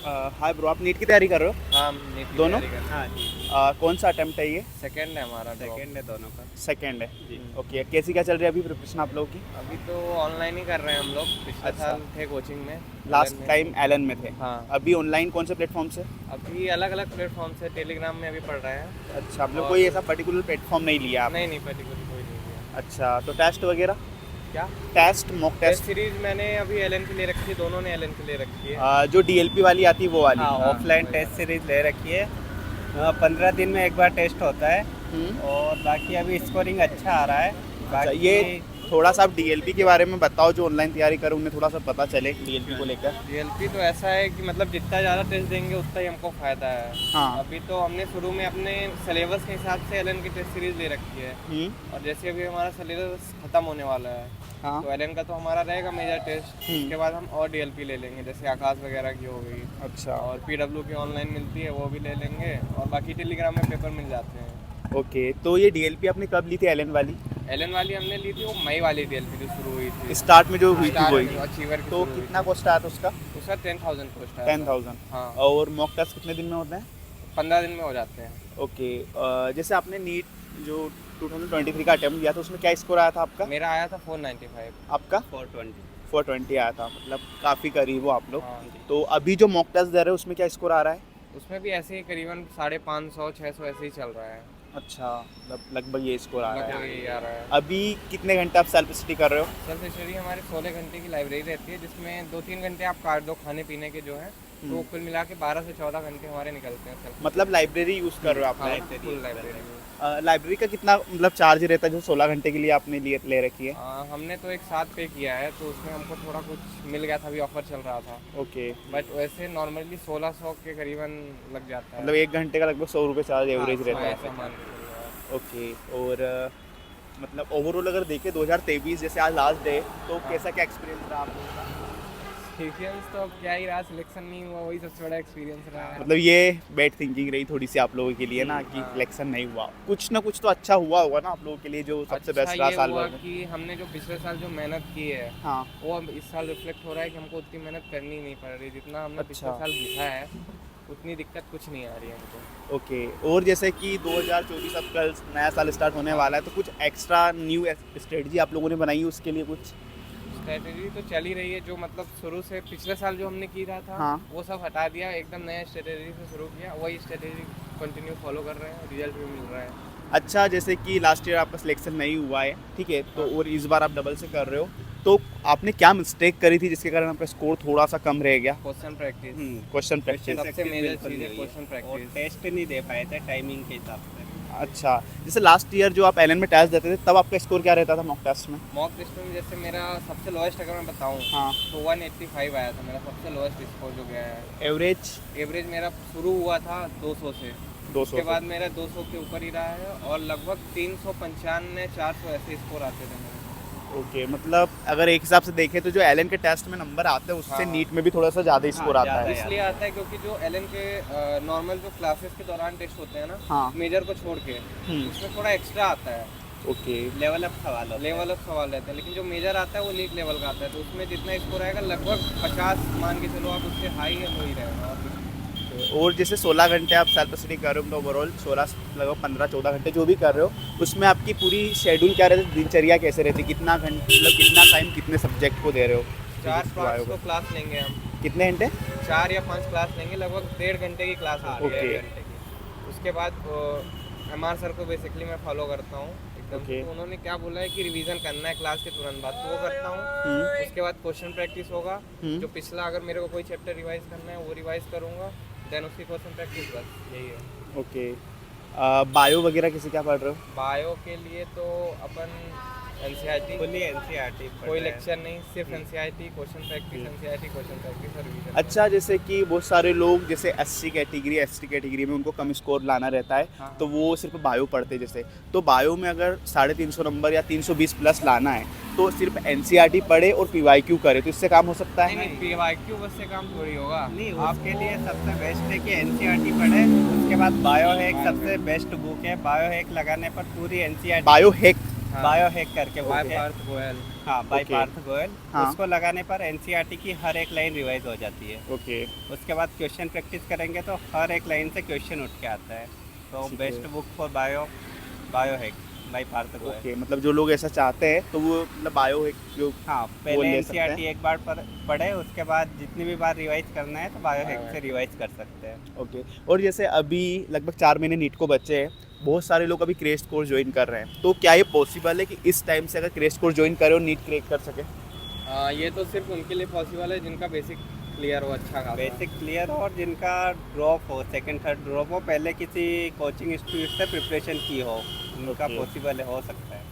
Hi bro, आप NEET की तैयारी कर रहे हो? हाँ, हम नीट की दोनों? तैयारी कर रहे हाँ जी, आ, कौन सा अटेम्प्ट है ये? हैं। सेकंड है हमारा ड्रॉप। सेकेंड है दोनों का। सेकंड है। जी। ओके, कैसी क्या चल रही है अभी प्रिपरेशन आप लोगों की? अभी तो ऑनलाइन ही कर रहे हैं हम लोग। पिछले अच्छा। साल थे कोचिंग में। लास्ट एलन में। टाइम एलन में थे। हाँ। अभी ऑनलाइन कौन से प्लेटफॉर्म से? अभी अलग अलग प्लेटफॉर्म से टेलीग्राम में अभी पढ़ रहे हैं। अच्छा, आप लोग और- कोई ऐसा पर्टिकुलर प्लेटफॉर्म नहीं लिया आप? नहीं नहीं, पर्टिकुलर कोई नहीं किया। अच्छा, तो टेस्ट वगैरह? क्या test, mock test test? Series मैंने अभी एलन की ले रखी है, दोनों ने एलन की ले रखी है। जो डीएलपी वाली आती है वो वाली? हाँ, हाँ, ऑफलाइन वही टेस्ट वाला। सीरीज ले रखी है। 15 दिन में एक बार टेस्ट होता है हम्म। और बाकी अभी स्कोरिंग अच्छा आ रहा है। अच्छा, बाकी ये थोड़ा सा आप डीएलपी के बारे में बताओ, जो ऑनलाइन तैयारी करें उन्हें थोड़ा सा पता चले डीएलपी को लेकर। डीएलपी तो ऐसा है कि मतलब जितना ज़्यादा टेस्ट देंगे उतना ही हमको फ़ायदा है। हाँ। अभी तो हमने शुरू में अपने सिलेबस के हिसाब से एलन की टेस्ट सीरीज ले रखी है। और जैसे अभी हमारा सिलेबस खत्म होने वाला है, हाँ। तो एलन का तो हमारा रहेगा मेजर टेस्ट। उसके बाद हम और डीएलपी ले लेंगे, जैसे आकाश वगैरह की हो गई। अच्छा, और पीडब्ल्यू की ऑनलाइन मिलती है, वो भी ले लेंगे। और बाकी टेलीग्राम में पेपर मिल जाते हैं। ओके। तो ये डीएलपी आपने कब ली थी एलन वाली? एलन वाली हमने ली थी, वो मई वाली डीएलपी जो शुरू हुई थी। स्टार्ट में जो हुई थी वही? अचीवर की तो शुरू हुई कितना थी। कॉस्ट आया था उसका? उसका 10,000 कॉस्ट है। 10,000। हाँ। और मॉक टेस्ट कितने दिन में होते हैं? 15 दिन में हो जाते हैं। ओके। जैसे आपने नीट जो 2023 का अटेम्प्ट दिया था उसमें क्या स्कोर आया था आपका? मेरा आया था 495। आपका 420। 420 आया था, मतलब काफ़ी करीब हो आप लोग। हाँ। तो अभी जो मॉक टेस्ट दे रहे हो उसमें क्या स्कोर आ रहा है? उसमें भी ऐसे ही करीबन 550-600 ऐसे ही चल रहा है। अच्छा, मतलब लगभग ये स्कोर आ रहा लगभग है। यही आ रहा है। अभी कितने घंटे आप सेल्फ स्टडी कर रहे हो? सेल्फ स्टडी हमारे 16 घंटे की लाइब्रेरी रहती है, जिसमें 2-3 घंटे आप काट दो खाने पीने के जो है, तो कुल मिला के 12 से 14 घंटे हमारे निकलते हैं सेल्फ। मतलब लाइब्रेरी यूज़ कर रहे हो आप? हाँ, लाइब्रेरी फुल लाइब्रेरी में। लाइब्रेरी का कितना मतलब चार्ज रहता है जो 16 घंटे के लिए आपने ले रखी है? हमने तो एक साथ पे किया है, तो उसमें हमको थोड़ा कुछ मिल गया था, अभी ऑफर चल रहा था। ओके। बट वैसे नॉर्मली 1600 के करीबन लग जाता है। मतलब 1 घंटे का लगभग 100 रुपये चार्ज एवरेज हाँ, रहता ऐसा है। मान के चलो आप। ओके। और मतलब ओवरऑल अगर देखें 2023 जैसे आज लास्ट डे, तो कैसा क्या एक्सपीरियंस रहा आप लोगों का? एक्सपीरियंस तो अब क्या ही रहा, सिलेक्शन नहीं हुआ, वही सबसे बड़ा एक्सपीरियंस रहा है। मतलब ये बैड थिंकिंग रही थोड़ी सी आप लोगों के लिए ना कि हाँ। सिलेक्शन नहीं हुआ। कुछ ना कुछ तो अच्छा हुआ होगा ना आप लोगों के लिए, जो सबसे अच्छा बेस्ट रहा ये साल हुआ भर में। कि हमने जो पिछले साल जो मेहनत की है, हाँ। वो अब इस साल रिफ्लेक्ट हो रहा है कि हमको उतनी मेहनत करनी नहीं पड़ रही जितना हमने पिछले अच्छा। साल घिसा है। उतनी दिक्कत कुछ नहीं आ रही है हमको। ओके। और जैसे कि 2024 अब कल नया साल स्टार्ट होने वाला है, तो कुछ एक्स्ट्रा न्यू स्ट्रेटजी आप लोगों ने बनाई है उसके लिए कुछ? स्ट्रेटेजी तो चल ही रही है, जो मतलब शुरू से पिछले साल जो हमने किया था, हाँ। वो सब हटा दिया, एकदम नया स्ट्रेटेजी से शुरू किया। वही स्ट्रेटेजी कंटिन्यू फॉलो कर रहे हैं, रिजल्ट भी मिल रहा है। अच्छा, जैसे कि लास्ट ईयर आपका सिलेक्शन नहीं हुआ है, ठीक है, तो और इस बार आप डबल से कर रहे हो, तो आपने क्या मिस्टेक करी थी जिसके कारण आपका स्कोर थोड़ा सा कम रह गया? Question practice question practice. सबसे मेजर चीज़ है, क्वेश्चन और प्रैक्टिस। टेस्ट नहीं दे पाए थे टाइमिंग के हिसाब से। अच्छा, जैसे लास्ट ईयर जो आप एलन में टेस्ट देते थे तब आपका स्कोर क्या रहता था मॉक टेस्ट में? मॉक टेस्ट में जैसे मेरा सबसे लोएस्ट अगर मैं बताऊं, हाँ। तो 185 आया था मेरा सबसे लोएस्ट स्कोर जो गया है। एवरेज एवरेज मेरा शुरू हुआ था 200 से, 200 उसके बाद मेरा 200 के ऊपर ही रहा है, और लगभग 395-400 ऐसे स्कोर आते थे मेरे। ओके। मतलब अगर एक हिसाब से देखें तो जो एलन के टेस्ट में नंबर आते हैं उससे हाँ। नीट में भी थोड़ा सा ज़्यादा स्कोर आता ज़्यादा है। है। इसलिए आता है क्योंकि जो एलन के नॉर्मल जो क्लासेस के दौरान टेस्ट होते हैं ना, हाँ। मेजर को छोड़ के, उसमें थोड़ा एक्स्ट्रा आता है, ओके। लेवल अप सवाल होता है। लेवल अप सवाल रहते हैं। लेकिन जो मेजर आता है वो नीट लेवल का आता है, तो उसमें जितना स्कोर आएगा लगभग 50 मान के चलो आप, उससे हाई है वही रहेगा। और कुछ और जैसे 16 घंटे आप सेल्फ स्टडी कर रहे हो, तो ओवरऑल 16 लगभग 15-14 घंटे जो भी कर रहे हो, उसमें आपकी पूरी शेड्यूल क्या रहती है, दिनचर्या कैसे रहती है, कितना घंटे मतलब कितना टाइम कितने सब्जेक्ट को दे रहे हो? 4-5 तो क्लास लेंगे हम, कितने घंटे? 4 या 5 क्लास लेंगे, लगभग 1.5 घंटे की क्लास होती है। ओके। 1.5 घंटे की। उसके बाद MR सर को बेसिकली मैं फॉलो करता हूँ एकदम। ओके। तो उन्होंने क्या बोला है कि रिवीजन करना है क्लास के तुरंत बाद, तो वो करता हूँ। उसके बाद क्वेश्चन प्रैक्टिस होगा, जो पिछला अगर मेरे को कोई चैप्टर रिवाइज करना है वो रिवाइज करूँगा, देन उसकी क्वेश्चन प्रैक्टिस, बस यही है। ओके। बायो वगैरह किसी क्या पढ़ रहे हो? बायो के लिए तो अपन NCERT, फुल्ली एनसीईआरटी कोई लेक्चर नहीं, सिर्फ NCERT, question practice, NCERT question practice और रिवीजन। अच्छा, जैसे कि बहुत सारे लोग जैसे SC कैटेगरी ST कैटेगरी में उनको कम स्कोर लाना रहता है, हाँ। तो वो सिर्फ बायो पढ़ते जैसे, तो बायो में अगर 350 नंबर या 320 प्लस लाना है तो सिर्फ NCERT पढ़े और PYQ करे तो इससे काम हो सकता नहीं है? नहीं, PYQ बस से काम थोड़ी होगा। नहीं, आपके लिए सबसे बेस्ट है कि एनसीईआरटी पढ़े। उसके बाद बायो हैक सबसे बेस्ट बुक है। बायो हैक लगाने पर पूरी NCERT bio hack? Bio hack करके बुक बाय है। पार्थ गोयल। हाँ बाय Okay. पार्थ गोयल। हाँ। उसको लगाने पर एनसीईआरटी की हर एक लाइन रिवाइज हो जाती है। ओके उसके बाद क्वेश्चन प्रैक्टिस करेंगे तो हर एक लाइन से क्वेश्चन उठ के आता है। तो ठीक है। Best book for bio hack by Parth Goyal. Okay, मतलब जो लोग ऐसा चाहते हैं तो वो मतलब बायो है जो हाँ वो पहले ले सकते हैं। एनसीईआरटी एक बार पढ़े, उसके बाद जितनी भी बार रिवाइज करना है तो बायो हैक से रिवाइज कर सकते हैं। ओके, और जैसे अभी लगभग 4 महीने नीट को बचे हैं, बहुत सारे लोग अभी क्रेश कोर्स ज्वाइन कर रहे हैं, तो क्या ये पॉसिबल है कि इस टाइम से अगर क्रेश कोर्स ज्वाइन करें और नीट क्रैक कर सके? ये तो सिर्फ उनके लिए पॉसिबल है जिनका बेसिक क्लियर हो अच्छा खासा। बेसिक क्लियर हो और जिनका ड्रॉप हो, सेकंड थर्ड ड्रॉप हो, पहले किसी कोचिंग इंस्टीट्यूट से प्रिपरेशन की हो, उनका Okay. पॉसिबल हो सकता है।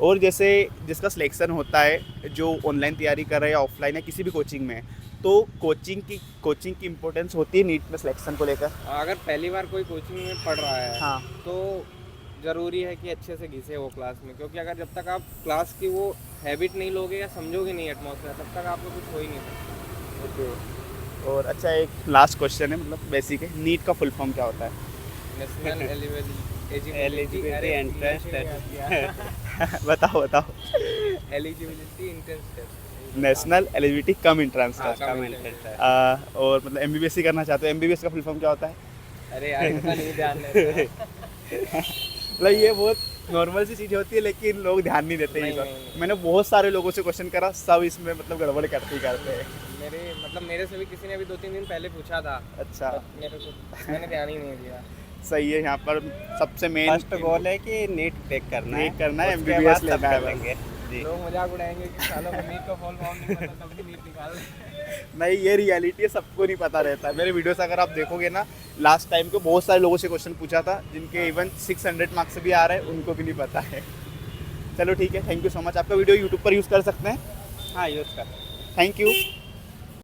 और जैसे जिसका सिलेक्शन होता है, जो ऑनलाइन तैयारी कर रहा है या ऑफलाइन या किसी भी कोचिंग में, तो कोचिंग की इम्पोर्टेंस होती है नीट में सिलेक्शन को लेकर? अगर पहली बार कोई कोचिंग में पढ़ रहा है हाँ। तो ज़रूरी है कि अच्छे से घिसे वो क्लास में, क्योंकि अगर जब तक आप क्लास की वो हैबिट नहीं लोगे या समझोगे नहीं एटमॉस्फेयर, तब तक आपको कुछ हो ही नहीं सकता। ओके, और अच्छा एक लास्ट क्वेश्चन है, मतलब बेसिक है, नीट का फुल फॉर्म क्या होता है? National Eligibility entrance test। बताओ eligibility entrance test. National eligibility cum entrance हाँ, टेस्ट। Cum entrance test। और मतलब एमबीबीएस ही करना चाहते हो, एमबीबीएस का फुल फॉर्म क्या होता है? अरे यार इतना नहीं ध्यान देते। मतलब ये बहुत नॉर्मल सी चीज़ होती है, लेकिन लोग ध्यान नहीं देते नहीं, ये सब। नहीं। मैंने बहुत सारे लोगों से क्वेश्चन करा, सब इसमें मतलब गड़बड़ करते हैं। मेरे से भी किसी ने अभी 2-3 दिन पहले पूछा था, अच्छा, मैंने ध्यान ही नहीं दिया। सही है। यहाँ पर सबसे मेन फर्स्ट गोल है कि नीट क्रैक करना है, क्रैक करना है, उसके MBBS बाद सब लेना है कर लेंगे जी। लोग मजाक उड़ाएंगे कि सालों में नीट का फुल फॉर्म नहीं पता, तब भी नीट निकाल रहे। नहीं, ये रियलिटी है, सबको नहीं पता रहता है। मेरे वीडियोस अगर आप देखोगे ना, लास्ट टाइम को बहुत सारे लोगों से क्वेश्चन पूछा था, जिनके इवन 600 मार्क्स भी आ रहे हैं, उनको भी नहीं पता है। चलो ठीक है, थैंक यू सो मच। आपका वीडियो यूट्यूब पर यूज़ कर सकते हैं? हाँ यूज़ कर। Thank you.